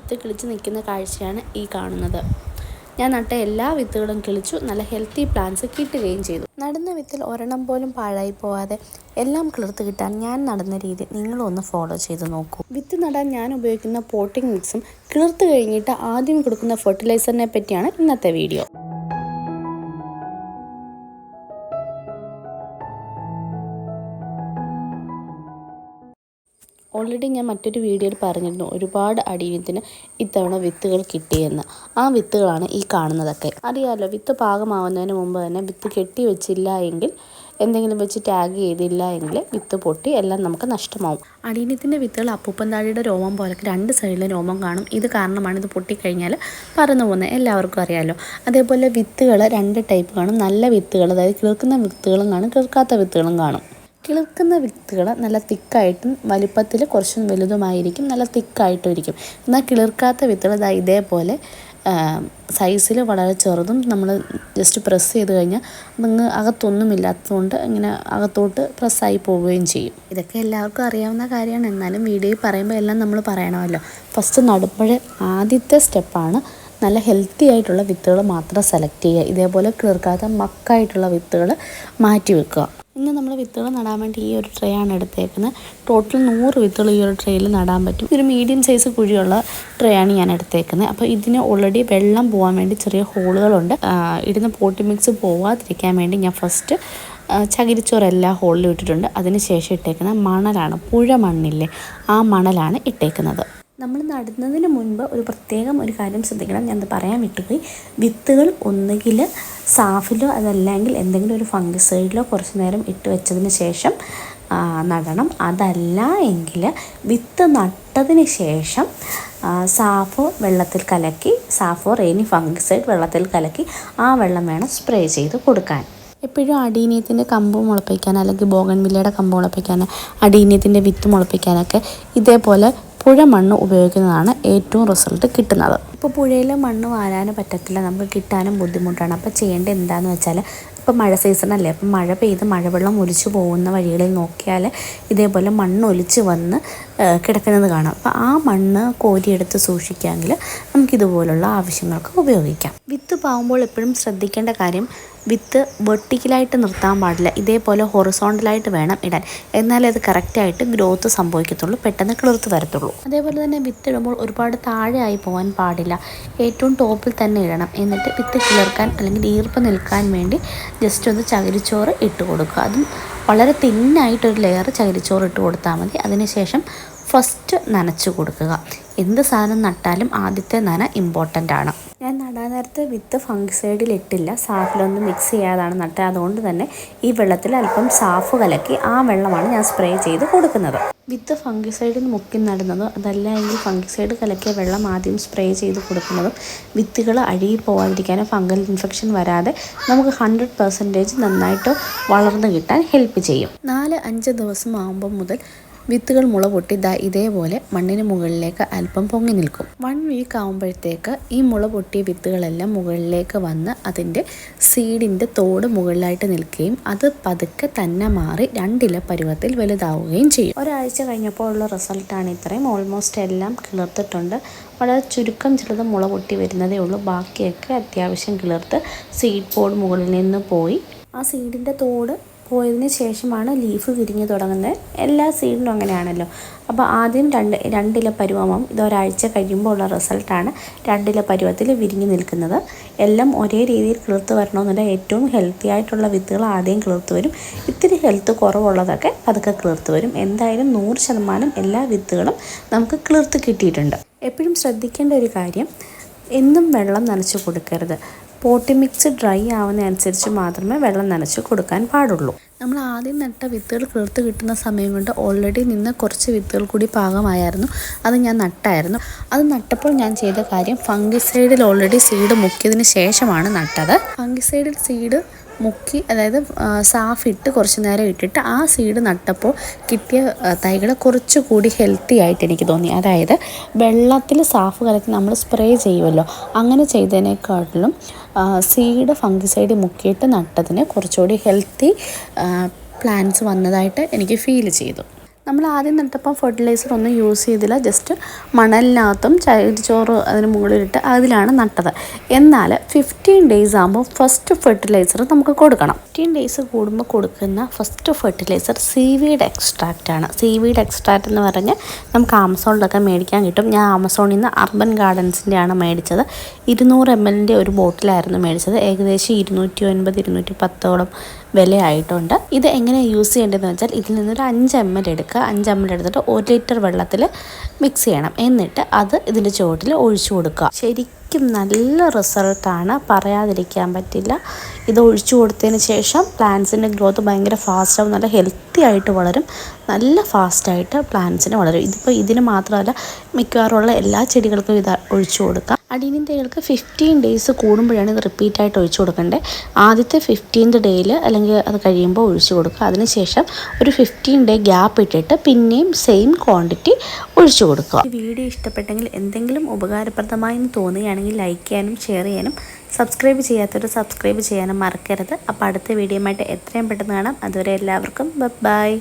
വിത്ത് കിളിച്ച് നിൽക്കുന്ന കാഴ്ചയാണ് ഈ കാണുന്നത്. ഞാൻ നട്ട എല്ലാ വിത്തുകളും കിളിച്ചു, നല്ല ഹെൽത്തി പ്ലാന്റ്സ് കിട്ടുകയും ചെയ്തു. നടുന്ന വിത്തിൽ ഒരെണ്ണം പോലും പാഴായി പോവാതെ എല്ലാം കിളിർത്ത് കിട്ടാൻ ഞാൻ നടുന്ന രീതി നിങ്ങളും ഒന്ന് ഫോളോ ചെയ്ത് നോക്കൂ. വിത്ത് നടാൻ ഞാൻ ഉപയോഗിക്കുന്ന പോട്ടിംഗ് മിക്സും കിളിർത്ത് കഴിഞ്ഞിട്ട് ആദ്യം കൊടുക്കുന്ന ഫെർട്ടിലൈസറിനെ പറ്റിയാണ് ഇന്നത്തെ വീഡിയോ. ഓൾറെഡി ഞാൻ മറ്റൊരു വീഡിയോയിൽ പറഞ്ഞിരുന്നു ഒരുപാട് അടിയനത്തിന് ഇത്തവണ വിത്തുകൾ കിട്ടിയെന്ന്. ആ വിത്തുകളാണ് ഈ കാണുന്നതൊക്കെ. അറിയാമല്ലോ, വിത്ത് പാകമാവുന്നതിന് മുമ്പ് തന്നെ വിത്ത് കെട്ടി വെച്ചില്ല എങ്കിൽ, എന്തെങ്കിലും വെച്ച് ടാഗ് ചെയ്തില്ല എങ്കിൽ വിത്ത് പൊട്ടി എല്ലാം നമുക്ക് നഷ്ടമാവും. അടിയനത്തിൻ്റെ വിത്തുകൾ അപ്പൂപ്പൻ താടിയുടെ രോമം പോലെ രണ്ട് സൈഡിലും രോമം കാണും. ഇത് കാരണമാണ് ഇത് പൊട്ടിക്കഴിഞ്ഞാൽ പറന്നു പോകുന്നത്, എല്ലാവർക്കും അറിയാമല്ലോ. അതേപോലെ വിത്തുകൾ രണ്ട് ടൈപ്പ് കാണും. നല്ല വിത്തുകൾ, അതായത് കിളിർക്കുന്ന വിത്തുകളും കാണും, കിളിർക്കാത്ത വിത്തുകളും കാണും. കിളിർക്കുന്ന വിത്തുകൾ നല്ല തിക്കായിട്ടും വലിപ്പത്തിൽ കുറച്ചും വലുതുമായിരിക്കും, നല്ല തിക്കായിട്ടും ഇരിക്കും. എന്നാൽ കിളിർക്കാത്ത വിത്തുകൾ ഇതേപോലെ സൈസിൽ വളരെ ചെറുതും, നമ്മൾ ജസ്റ്റ് പ്രസ് ചെയ്ത് കഴിഞ്ഞാൽ അതങ്ങ് അകത്തൊന്നും ഇല്ലാത്തതുകൊണ്ട് ഇങ്ങനെ അകത്തോട്ട് പ്രസ്സായി പോവുകയും ചെയ്യും. ഇതൊക്കെ എല്ലാവർക്കും അറിയാവുന്ന കാര്യമാണ്, എന്നാലും വീഡിയോയിൽ പറയുമ്പോൾ എല്ലാം നമ്മൾ പറയണമല്ലോ. ഫസ്റ്റ് നടുമ്പോൾ ആദ്യത്തെ സ്റ്റെപ്പാണ് നല്ല ഹെൽത്തി ആയിട്ടുള്ള വിത്തുകൾ മാത്രം സെലക്ട് ചെയ്യുക. ഇതേപോലെ കിളിർക്കാത്ത മക്കായിട്ടുള്ള വിത്തുകൾ മാറ്റി വെക്കുക. ഇന്ന് നമ്മൾ വിത്തുകൾ നടാൻ വേണ്ടി ഈ ഒരു ട്രേ ആണ് എടുത്തേക്കുന്നത്. ടോട്ടൽ 100 വിത്തുകൾ ഈ ഒരു ട്രേയിൽ നടാൻ പറ്റും. ഒരു മീഡിയം സൈസ് കുഴിയുള്ള ട്രേ ആണ് ഞാൻ എടുത്തേക്കുന്നത്. അപ്പോൾ ഇതിന് ഓൾറെഡി വെള്ളം പോകാൻ വേണ്ടി ചെറിയ ഹോളുകളുണ്ട്. ഇടുന്ന പോട്ടി മിക്സ് പോവാതിരിക്കാൻ വേണ്ടി ഞാൻ ഫസ്റ്റ് ചകിരിച്ചോറ് എല്ലാ ഹോളിലും ഇട്ടിട്ടുണ്ട്. അതിന് ശേഷം ഇട്ടേക്കുന്ന മണലാണ്, പുഴ മണ്ണില്ലേ, ആ മണലാണ് ഇട്ടേക്കുന്നത്. നമ്മൾ നടുന്നതിന് മുൻപ് ഒരു കാര്യം ശ്രദ്ധിക്കണം, ഞാനത് പറയാൻ വിട്ടുപോയി. വിത്തുകൾ ഒന്നുകിൽ സാഫിലോ അതല്ലെങ്കിൽ എന്തെങ്കിലും ഒരു ഫംഗിസൈഡിലോ കുറച്ച് നേരം ഇട്ട് വെച്ചതിന് ശേഷം നടണം. അതല്ല എങ്കിൽ വിത്ത് നട്ടതിന് ശേഷം സാഫോ വെള്ളത്തിൽ കലക്കി, സാഫോ റെയിനി ഫംഗിസൈഡ് വെള്ളത്തിൽ കലക്കി ആ വെള്ളം വേണം സ്പ്രേ ചെയ്ത് കൊടുക്കാൻ. എപ്പോഴും അടീനിയത്തിൻ്റെ കമ്പ് മുളപ്പിക്കാൻ, അല്ലെങ്കിൽ ബോഗൺവില്ലയുടെ കമ്പ് മുളപ്പിക്കാൻ, അടീനിയത്തിൻ്റെ വിത്ത് മുളപ്പിക്കാനൊക്കെ ഇതേപോലെ പുഴ മണ്ണ് ഉപയോഗിക്കുന്നതാണ് ഏറ്റവും റിസൾട്ട് കിട്ടുന്നത്. ഇപ്പോൾ പുഴയിൽ മണ്ണ് വാരാൻ പറ്റത്തില്ല, നമുക്ക് കിട്ടാനും ബുദ്ധിമുട്ടാണ്. അപ്പോൾ ചെയ്യേണ്ടത് എന്താണെന്ന് വെച്ചാൽ, ഇപ്പോൾ മഴ സീസണല്ലേ, അപ്പം മഴ പെയ്ത് മഴവെള്ളം ഒലിച്ചു പോകുന്ന വഴികളിൽ നോക്കിയാൽ ഇതേപോലെ മണ്ണ് ഒലിച്ച് വന്ന് കിടക്കുന്നത് കാണാം. അപ്പോൾ ആ മണ്ണ് കോരിയെടുത്ത് സൂക്ഷിക്കാമെങ്കിൽ നമുക്കിതുപോലുള്ള ആവശ്യങ്ങൾക്ക് ഉപയോഗിക്കാം. വിത്ത് പാവുമ്പോൾ എപ്പോഴും ശ്രദ്ധിക്കേണ്ട കാര്യം, വിത്ത് വെർട്ടിക്കലായിട്ട് നിർത്താൻ പാടില്ല, ഇതേപോലെ ഹൊറിസോണ്ടലായിട്ട് വേണം ഇടാൻ. എന്നാലേ അത് കറക്റ്റായിട്ട് ഗ്രോത്ത് സംഭവിക്കത്തുള്ളൂ, പെട്ടെന്ന് കിളിർത്ത് വരത്തുള്ളൂ. അതേപോലെ തന്നെ വിത്ത് ഇടുമ്പോൾ ഒരുപാട് താഴെ ആയി പോകാൻ പാടില്ല, ഏറ്റവും ടോപ്പിൽ തന്നെ ഇടണം. എന്നിട്ട് വിത്ത് കിളിർക്കാൻ അല്ലെങ്കിൽ ഈർപ്പം നിൽക്കാൻ വേണ്ടി ജസ്റ്റ് ഒന്ന് ചകിരിച്ചോറ് ഇട്ട് കൊടുക്കുക. അതും വളരെ തിന്നായിട്ടൊരു ലെയർ ചകിരിച്ചോറ് ഇട്ട് കൊടുത്താൽ മതി. അതിനുശേഷം ഫസ്റ്റ് നനച്ച് കൊടുക്കുക. എന്ത് സാധനം നട്ടാലും ആദ്യത്തെ നന ഇമ്പോർട്ടൻ്റ് ആണ്. ഞാൻ നടാൻ നേരത്ത് വിത്ത് ഫംഗിസൈഡിൽ ഇട്ടില്ല, സാഫിലൊന്നും മിക്സ് ചെയ്യാതാണ് നട്ടത്. അതുകൊണ്ട് തന്നെ ഈ വെള്ളത്തിൽ അല്പം സാഫ് കലക്കി ആ വെള്ളമാണ് ഞാൻ സ്പ്രേ ചെയ്ത് കൊടുക്കുന്നത്. വിത്ത് ഫംഗിസൈഡിൽ മുക്കി നടുന്നതോ അതല്ല എങ്കിൽ ഫംഗിസൈഡ് കലക്കിയ വെള്ളം ആദ്യം സ്പ്രേ ചെയ്ത് കൊടുക്കുന്നതും വിത്തുകൾ അഴുകി പോകാതിരിക്കാനും ഫംഗൽ ഇൻഫെക്ഷൻ വരാതെ നമുക്ക് 100% നന്നായിട്ട് വളർന്നു കിട്ടാൻ ഹെൽപ്പ് ചെയ്യും. 4-5 ദിവസം ആകുമ്പോൾ മുതൽ വിത്തുകൾ മുള പൊട്ടി ഇതേപോലെ മണ്ണിന് മുകളിലേക്ക് അല്പം പൊങ്ങി നിൽക്കും. 1 വീക്ക് ആകുമ്പോഴത്തേക്ക് ഈ മുള പൊട്ടിയ വിത്തുകളെല്ലാം മുകളിലേക്ക് വന്ന് അതിൻ്റെ സീഡിൻ്റെ തോട് മുകളിലായിട്ട് നിൽക്കുകയും അത് പതുക്കെ തന്നെ മാറി 2 ഇല പരുവത്തിൽ വലുതാവുകയും ചെയ്യും. ഒരാഴ്ച കഴിഞ്ഞപ്പോൾ ഉള്ള റിസൾട്ടാണ് ഇത്രയും. ഓൾമോസ്റ്റ് എല്ലാം കിളിർത്തിട്ടുണ്ട്. വളരെ ചുരുക്കം ചിലത് മുള പൊട്ടി വരുന്നതേ ഉള്ളൂ. ബാക്കിയൊക്കെ അത്യാവശ്യം കിളിർത്ത് സീഡ് പോഡ് മുകളിൽ നിന്ന് പോയി. ആ സീഡിൻ്റെ തോട് പോയതിന് ശേഷമാണ് ലീഫ് വിരിഞ്ഞ് തുടങ്ങുന്നത്. എല്ലാ സീഡിലും അങ്ങനെയാണല്ലോ. അപ്പോൾ ആദ്യം 2 ഇല പരുവമാവും. ഇതൊരാഴ്ച കഴിയുമ്പോൾ ഉള്ള റിസൾട്ടാണ് 2 ഇല പരുവത്തിൽ വിരിഞ്ഞ് നിൽക്കുന്നത്. എല്ലാം ഒരേ രീതിയിൽ കിളിർത്ത് വരണമെന്നില്ല. ഏറ്റവും ഹെൽത്തി ആയിട്ടുള്ള വിത്തുകൾ ആദ്യം കിളിർത്ത് വരും, ഇത്തിരി ഹെൽത്ത് കുറവുള്ളതൊക്കെ പതുക്കെ കിളിർത്ത് വരും. എന്തായാലും 100% എല്ലാ വിത്തുകളും നമുക്ക് കിളിർത്ത് കിട്ടിയിട്ടുണ്ട്. എപ്പോഴും ശ്രദ്ധിക്കേണ്ട ഒരു കാര്യം, എന്നും വെള്ളം നനച്ച് കൊടുക്കരുത്. പോട്ടി മിക്സ് ഡ്രൈ ആവുന്നതനുസരിച്ച് മാത്രമേ വെള്ളം നനച്ച് കൊടുക്കാൻ പാടുള്ളൂ. നമ്മൾ ആദ്യം നട്ട വിത്തുകൾ കിളിർത്ത് കിട്ടുന്ന സമയം കൊണ്ട് ഓൾറെഡി നിന്ന് കുറച്ച് വിത്തുകൾ കൂടി പാകമായിരുന്നു. അത് ഞാൻ നട്ടായിരുന്നു. അത് നട്ടപ്പോൾ ഞാൻ ചെയ്ത കാര്യം, ഫംഗിസൈഡിൽ ഓൾറെഡി സീഡ് മുക്കിയതിന് ശേഷമാണ് നട്ടത്. ഫംഗിസൈഡിൽ സീഡ് മുക്കി, അതായത് സാഫിട്ട് കുറച്ച് നേരം ഇട്ടിട്ട് ആ സീഡ് നട്ടപ്പോൾ കിട്ടിയ തൈകൾ കുറച്ചുകൂടി ഹെൽത്തി ആയിട്ട് എനിക്ക് തോന്നി. അതായത് വെള്ളത്തിൽ സാഫ് കലക്കി നമ്മൾ സ്പ്രേ ചെയ്യുമല്ലോ, അങ്ങനെ ചെയ്തതിനേക്കാട്ടിലും സീഡ് ഫംഗിസൈഡ് മുക്കിയിട്ട് നട്ടതിന് കുറച്ചുകൂടി ഹെൽത്തി പ്ലാന്റ്സ് വന്നതായിട്ട് എനിക്ക് ഫീൽ ചെയ്തു. നമ്മൾ ആദ്യം നട്ടപ്പോൾ ഫെർട്ടിലൈസർ ഒന്നും യൂസ് ചെയ്തില്ല. ജസ്റ്റ് മണലിനകത്തും ചകിരിച്ചോറ് അതിന് മുകളിലിട്ട് അതിലാണ് നട്ടത്. എന്നാൽ 15 ഡേയ്സ് ആകുമ്പോൾ ഫസ്റ്റ് ഫെർട്ടിലൈസർ നമുക്ക് കൊടുക്കണം. 15 ഡേയ്സ് കൂടുമ്പോൾ കൊടുക്കുന്ന ഫസ്റ്റ് ഫെർട്ടിലൈസർ സീവീഡ് എക്സ്ട്രാക്റ്റ് ആണ്. സീവീഡ് എക്സ്ട്രാക്റ്റ് എന്ന് പറഞ്ഞാൽ നമുക്ക് ആമസോണിലൊക്കെ മേടിക്കാൻ കിട്ടും. ഞാൻ ആമസോണിൽ നിന്ന് അർബൻ ഗാർഡൻസിൻ്റെയാണ് മേടിച്ചത്. 200 ml ഒരു ബോട്ടിലായിരുന്നു മേടിച്ചത്. ഏകദേശം 290-210 വിലയായിട്ടുണ്ട്. ഇത് എങ്ങനെ യൂസ് ചെയ്യേണ്ടതെന്ന് വെച്ചാൽ ഇതിൽ നിന്നൊരു 5 ml എടുക്കുക. 5 ml എടുത്തിട്ട് 1 ലിറ്റർ വെള്ളത്തിൽ മിക്സ് ചെയ്യണം. എന്നിട്ട് അത് ഇതിൻ്റെ ചുവട്ടിൽ ഒഴിച്ചു കൊടുക്കുക. ശരിക്കും നല്ല റിസൾട്ടാണ്, പറയാതിരിക്കാൻ പറ്റില്ല. ഇത് ഒഴിച്ചു കൊടുത്തതിന് ശേഷം പ്ലാന്റ്സിൻ്റെ ഗ്രോത്ത് ഭയങ്കര ഫാസ്റ്റാവും. നല്ല ഹെൽത്തി ആയിട്ട് വളരും. നല്ല ഫാസ്റ്റായിട്ട് പ്ലാന്റ്സിന് വളരും. ഇതിന് മാത്രമല്ല, മിക്കവാറുമുള്ള എല്ലാ ചെടികൾക്കും ഇത് ഒഴിച്ചു കൊടുക്കാം. അടീനിയം തൈകൾക്ക് 15 ഡേയ്സ് കൂടുമ്പോഴാണ് ഇത് റിപ്പീറ്റായിട്ട് ഒഴിച്ചു കൊടുക്കേണ്ടത്. ആദ്യത്തെ 15th ഡേയിൽ അല്ലെങ്കിൽ അത് കഴിയുമ്പോൾ ഒഴിച്ചു കൊടുക്കുക. അതിനുശേഷം ഒരു 15 ഡേ ഗ്യാപ്പ് ഇട്ടിട്ട് പിന്നെയും സെയിം ക്വാണ്ടിറ്റി ഒഴിച്ചു കൊടുക്കുക. ഈ വീഡിയോ ഇഷ്ടപ്പെട്ടെങ്കിൽ, എന്തെങ്കിലും ഉപകാരപ്രദമായി തോന്നുകയാണെങ്കിൽ ലൈക്ക് ചെയ്യാനും ഷെയർ ചെയ്യാനും സബ്സ്ക്രൈബ് ചെയ്യാത്തവർ സബ്സ്ക്രൈബ് ചെയ്യാനും മറക്കരുത്. അപ്പോൾ അടുത്ത വീഡിയോയുമായിട്ട് എത്രയും പെട്ടെന്ന് കാണാം. അതുവരെ എല്ലാവർക്കും ബൈ.